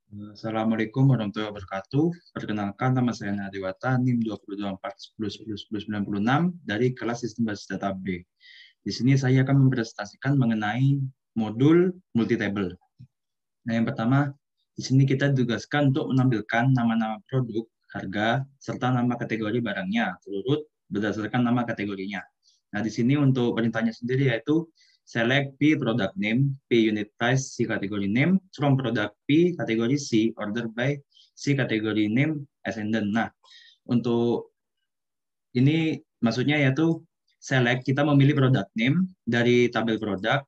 Assalamualaikum warahmatullahi wabarakatuh. Perkenalkan, nama saya Nadiwata, NIM 22410196 dari kelas Sistem Basis Data B. Di sini saya akan mempresentasikan mengenai modul multi-table. Nah, yang pertama, di sini kita ditugaskan untuk menampilkan nama-nama produk, harga, serta nama kategori barangnya, terurut berdasarkan nama kategorinya. Nah, di sini untuk perintahnya sendiri yaitu select P product name, P unit price, C category name, from product P kategori C, order by C category name, ascendant. Nah, untuk ini maksudnya yaitu select, kita memilih product name dari tabel produk,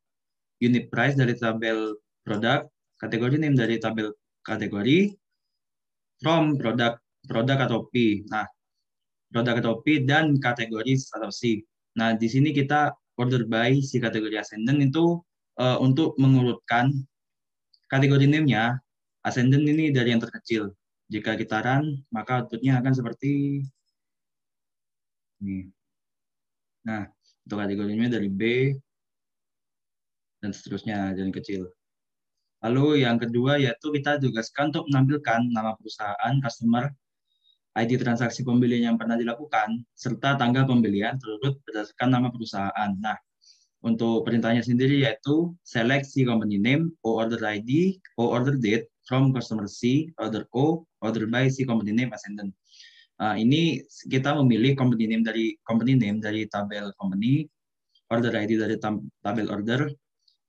unit price dari tabel produk, kategori name dari tabel kategori, from produk atau P. Nah, produk atau P dan kategori atau C. Nah, di sini kita order by si kategori ascendant itu untuk mengurutkan kategori name-nya. Ascendant ini dari yang terkecil. Jika kita run, maka output-nya akan seperti ini. Nah, untuk kategorinya dari B dan seterusnya dari kecil. Lalu yang kedua yaitu kita tugaskan untuk menampilkan nama perusahaan, customer, ID transaksi pembelian yang pernah dilakukan, serta tanggal pembelian terurut berdasarkan nama perusahaan. Nah, untuk perintahnya sendiri yaitu select C company name, O order ID, O order date from customer C, order O, order by C company name ascendant. Ini kita memilih company name dari tabel company, order ID dari tabel order,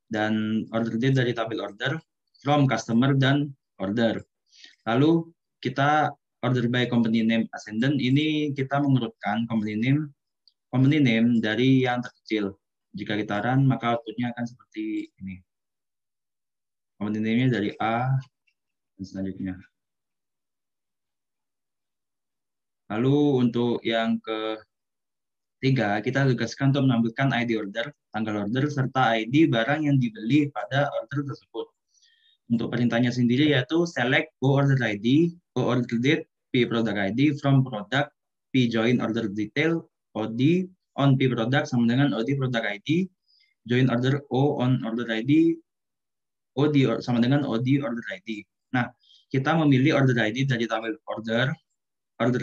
dan order date dari tabel order, from customer dan order. Lalu kita order by company name ascendant, ini kita mengurutkan company name dari yang terkecil. Jika kita run, maka outputnya akan seperti ini. Company name-nya dari A dan selanjutnya. Lalu untuk yang ketiga, kita tugaskan untuk menampilkan ID order, tanggal order, serta ID barang yang dibeli pada order tersebut. Untuk perintahnya sendiri yaitu select O order ID, O order date, P product ID, from product, P join order detail, OD, on P product sama dengan OD product ID, join order O on order ID, OD sama dengan OD order ID. Nah, kita memilih order ID dari tabel order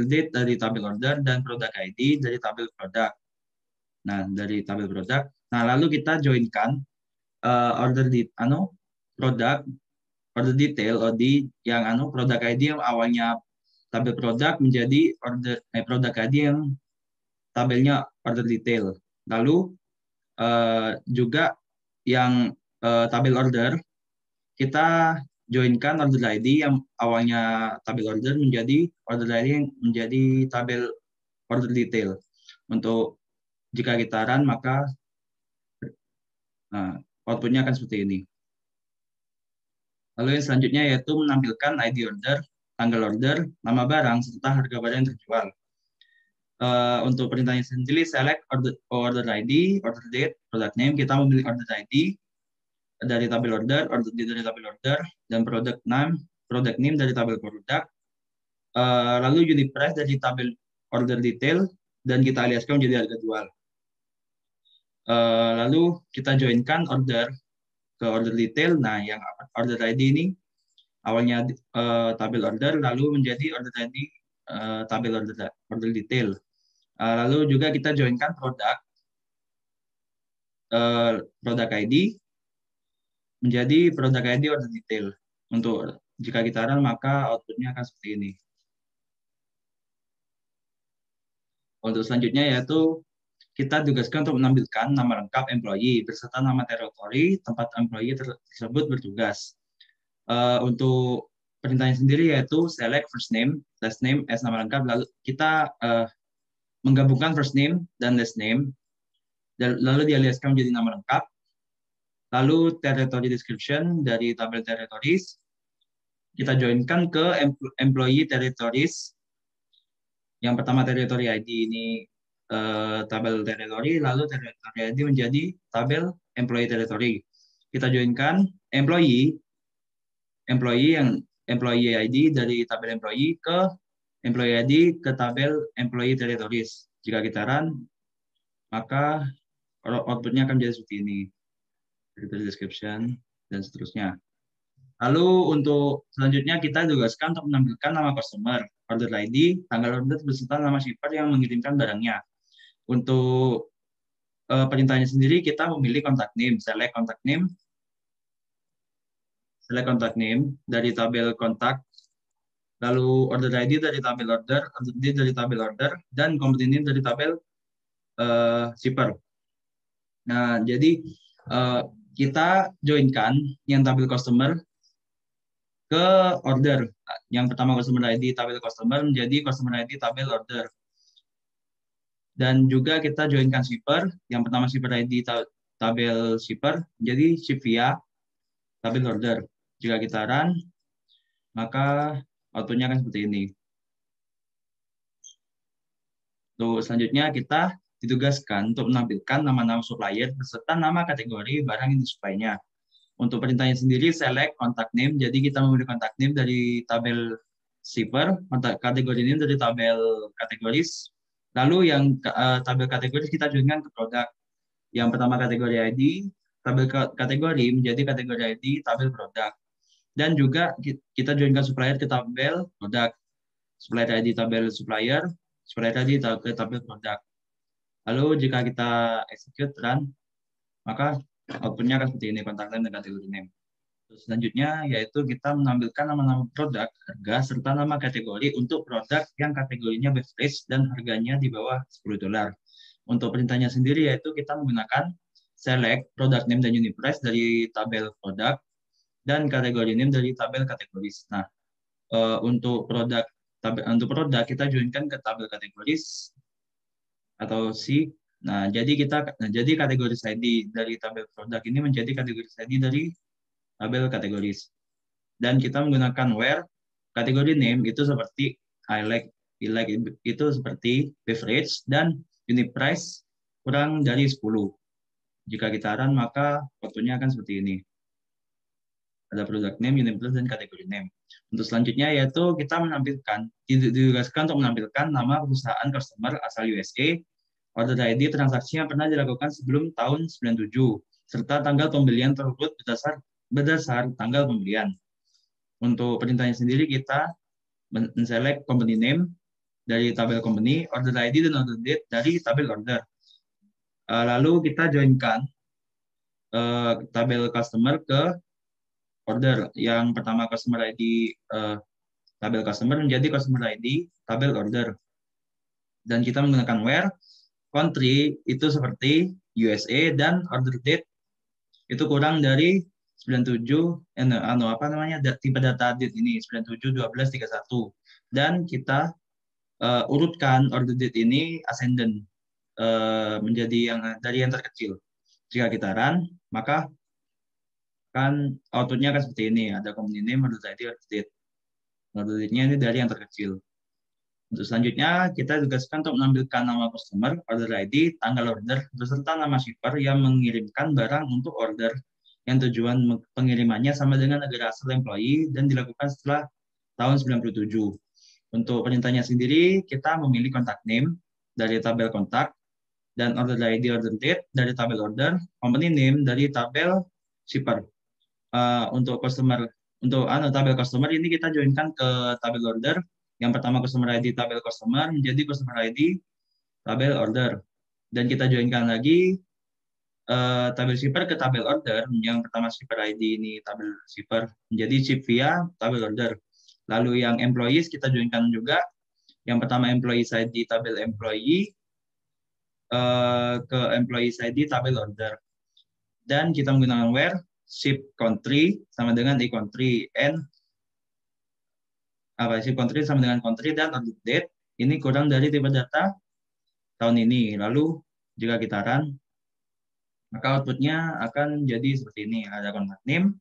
date dari tabel order, dan product ID dari tabel produk. Nah, dari tabel produk. Nah, lalu kita joinkan order di produk, order detail OD yang produk ID yang awalnya tabel produk menjadi produk ID yang tabelnya order detail. Lalu juga yang tabel order kita joinkan order ID yang awalnya tabel order menjadi order ID yang menjadi tabel order detail. Untuk jika kita run, maka outputnya akan seperti ini. Lalu yang selanjutnya yaitu menampilkan ID order, tanggal order, nama barang, serta harga barang yang terjual. Untuk perintahnya sendiri, select order ID, order date, product name, kita memilih order ID dari tabel order date dari tabel order, dan product name dari tabel produk. Lalu unit price dari tabel order detail, dan kita aliaskan menjadi harga jual. Lalu kita joinkan order ke order detail. Nah, yang order ID ini awalnya tabel order, lalu menjadi order ID tabel order detail. Lalu juga kita joinkan produk ID menjadi produk ID order detail. Untuk jika kita run, maka outputnya akan seperti ini. Untuk selanjutnya yaitu kita tugaskan untuk menampilkan nama lengkap employee beserta nama teritori tempat employee tersebut bertugas. Untuk perintahnya sendiri yaitu select first name, last name as nama lengkap. Lalu kita menggabungkan first name dan last name, lalu dialiaskan menjadi nama lengkap. Lalu territory description dari tabel territories kita joinkan ke employee territories. Yang pertama territory ID ini tabel territory, lalu territory ID menjadi tabel employee territory. Kita joinkan employee yang employee ID dari tabel employee ke employee ID ke tabel employee territories. Jika kita run, maka outputnya akan menjadi seperti ini. Territory description dan seterusnya. Lalu untuk selanjutnya kita tugaskan untuk menampilkan nama customer, order ID, tanggal order beserta nama shipper yang mengirimkan barangnya. Untuk perintahnya sendiri kita memilih contact name, select contact name dari tabel kontak, lalu order ID dari tabel order date dari tabel order, dan company name dari tabel shipper. Nah, jadi kita joinkan yang tabel customer ke order. Yang pertama customer ID tabel customer menjadi customer ID tabel order. Dan juga kita joinkan shipper. Yang pertama shipper ID tabel shipper menjadi ship via tabel order. Jika kita run, maka outputnya akan seperti ini. Tuh, selanjutnya kita ditugaskan untuk menampilkan nama-nama supplier beserta nama kategori barang yang disuplainya. Untuk perintahnya sendiri, select contact name. Jadi kita memilih contact name dari tabel shipper, kategori name dari tabel kategoris. Lalu yang tabel kategoris kita joinkan ke produk. Yang pertama kategori ID, tabel kategori menjadi kategori ID tabel produk. Dan juga kita joinkan supplier ke tabel produk. Supplier ID tabel supplier, supplier ID ke tabel produk. Lalu jika kita execute run, maka outputnya akan seperti ini, contact name dan kategori name. Terus selanjutnya yaitu kita menampilkan nama-nama produk, harga, serta nama kategori untuk produk yang kategorinya beverage dan harganya di bawah $10. Untuk perintahnya sendiri yaitu kita menggunakan select product name dan unit price dari tabel produk dan kategori name dari tabel kategoris. Nah, untuk produk kita joinkan ke tabel kategoris atau C. Nah, jadi kategori ID dari tabel produk ini menjadi kategori ID dari tabel kategoris. Dan kita menggunakan where kategori name itu seperti I like itu seperti beverage dan unit price kurang dari 10. Jika kita run maka outputnya akan seperti ini. Ada product name, unit price, dan kategori name. Untuk selanjutnya yaitu kita ditugaskan untuk menampilkan nama perusahaan customer asal USA, order ID transaksi yang pernah dilakukan sebelum tahun 97, serta tanggal pembelian tersebut berdasar tanggal pembelian. Untuk perintahnya sendiri kita men-select company name dari tabel company, order ID dan order date dari tabel order. Lalu kita joinkan tabel customer ke order. Yang pertama customer ID tabel customer menjadi customer ID tabel order. Dan kita menggunakan where country itu seperti USA dan order date itu kurang dari 97 tipe data date ini 97/12/31 dan kita urutkan order date ini ascendant menjadi yang dari yang terkecil. Jika kita run maka kan outputnya akan seperti ini, ada company name, order ID, order date. Order date-nya ini dari yang terkecil. Untuk selanjutnya, kita tugaskan untuk menampilkan nama customer, order ID, tanggal order, beserta nama shipper yang mengirimkan barang untuk order yang tujuan pengirimannya sama dengan negara asal employee dan dilakukan setelah tahun 97. Untuk perintahnya sendiri, kita memilih contact name dari tabel kontak dan order ID, order date dari tabel order, company name dari tabel shipper. Untuk tabel customer ini kita joinkan ke tabel order. Yang pertama customer ID tabel customer menjadi customer ID tabel order. Dan kita joinkan lagi tabel shipper ke tabel order. Yang pertama shipper ID ini tabel shipper menjadi ship via tabel order. Lalu yang employees kita joinkan juga. Yang pertama employees ID tabel employee ke employees ID tabel order. Dan kita menggunakan where ship country sama dengan a country and ship country sama dengan country dan order date ini kurang dari tipe data tahun ini. Lalu jika kita run maka outputnya akan jadi seperti ini, ada contact name,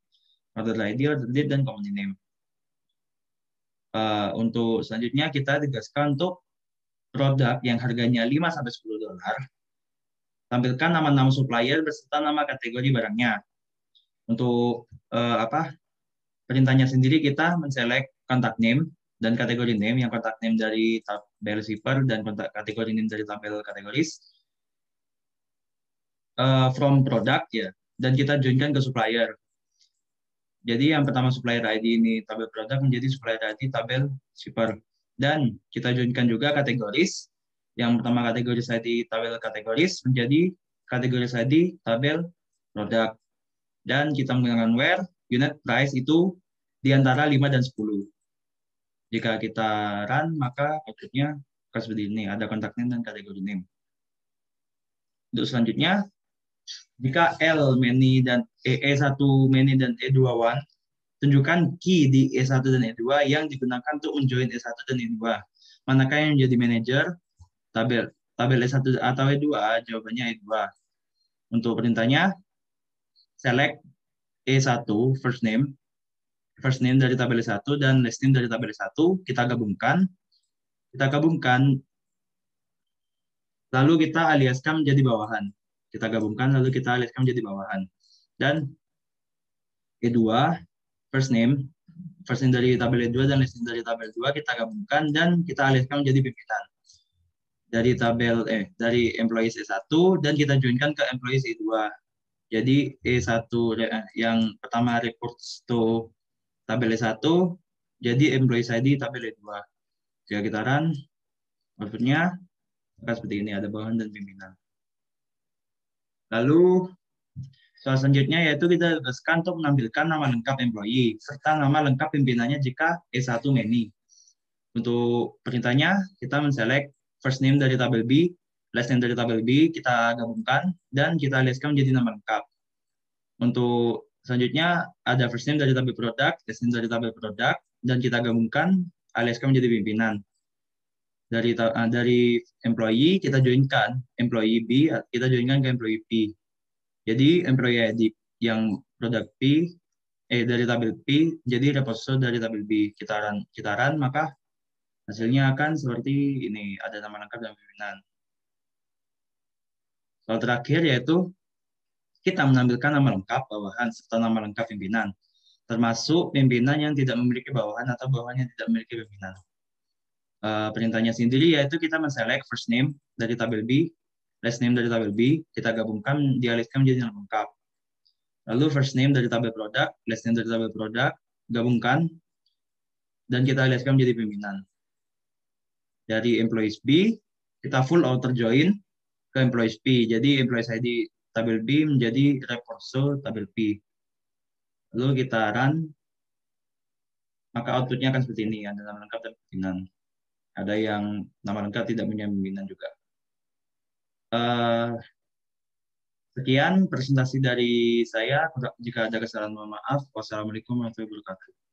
order ID, order date, dan company name. Untuk selanjutnya kita tugaskan untuk produk yang harganya $5-10, tampilkan nama-nama supplier beserta nama kategori barangnya. Untuk perintahnya sendiri kita men-select contact name dan kategori name, yang contact name dari tabel shipper dan kategori name dari tabel kategoris from product ya, dan kita joinkan ke supplier. Jadi yang pertama supplier ID ini tabel produk menjadi supplier ID tabel shipper. Dan kita joinkan juga kategoris. Yang pertama kategoris ID tabel kategoris menjadi kategoris ID tabel produk. Dan kita menggunakan where unit price itu di antara 5 dan 10. Jika kita run, maka outputnya akan seperti ini. Ada contact name dan kategori name. Untuk selanjutnya, jika L many dan E1 many dan E2 one, tunjukkan key di E1 dan E2 yang digunakan untuk menjoin E1 dan E2. Manakah yang menjadi manager? Tabel E1 atau E2? Jawabannya E2. Untuk perintahnya, select E1 first name dari tabel E1 dan last name dari tabel E1, kita gabungkan, lalu kita aliaskan menjadi bawahan. Kita gabungkan, lalu kita aliaskan menjadi bawahan. Dan E2, first name dari tabel E2 dan last name dari tabel 2 kita gabungkan dan kita aliaskan menjadi pimpinan. Dari employees E1 dan kita joinkan ke employees E2. Jadi E1 yang pertama reports to tabel E1, jadi employees ID tabel E2. Jika kita run, outputnya akan seperti ini, ada bawahan dan pimpinan. Lalu soal selanjutnya yaitu kita tugaskan untuk menampilkan nama lengkap employee serta nama lengkap pimpinannya jika E1 many. Untuk perintahnya, kita men-select first name dari tabel B, last name dari tabel B, kita gabungkan, dan kita aliaskan menjadi nama lengkap. Untuk selanjutnya, ada first name dari tabel produk, last name dari tabel produk, dan kita gabungkan, aliaskan menjadi pimpinan. Dari employee, kita joinkan employee B, kita joinkan ke employee P. Jadi, employee ID yang produk P, dari tabel P, jadi repository dari tabel B. Kita run, maka hasilnya akan seperti ini, ada nama lengkap dan pimpinan. Soal terakhir yaitu kita menampilkan nama lengkap bawahan serta nama lengkap pimpinan, termasuk pimpinan yang tidak memiliki bawahan atau bawahan yang tidak memiliki pimpinan. Perintahnya sendiri yaitu kita men-select first name dari tabel B, last name dari tabel B, kita gabungkan, dialihkan menjadi nama lengkap. Lalu first name dari tabel produk, last name dari tabel produk, gabungkan, dan kita alihkan menjadi pimpinan. Dari employees B, kita full outer join ke employees P. Jadi employees ID tabel B menjadi reporso tabel P. Lalu kita run, maka outputnya akan seperti ini. Ada nama lengkap dan pimpinan. Ada yang nama lengkap tidak punya pimpinan juga. Sekian presentasi dari saya. Jika ada kesalahan, mohon maaf. Wassalamualaikum warahmatullahi wabarakatuh.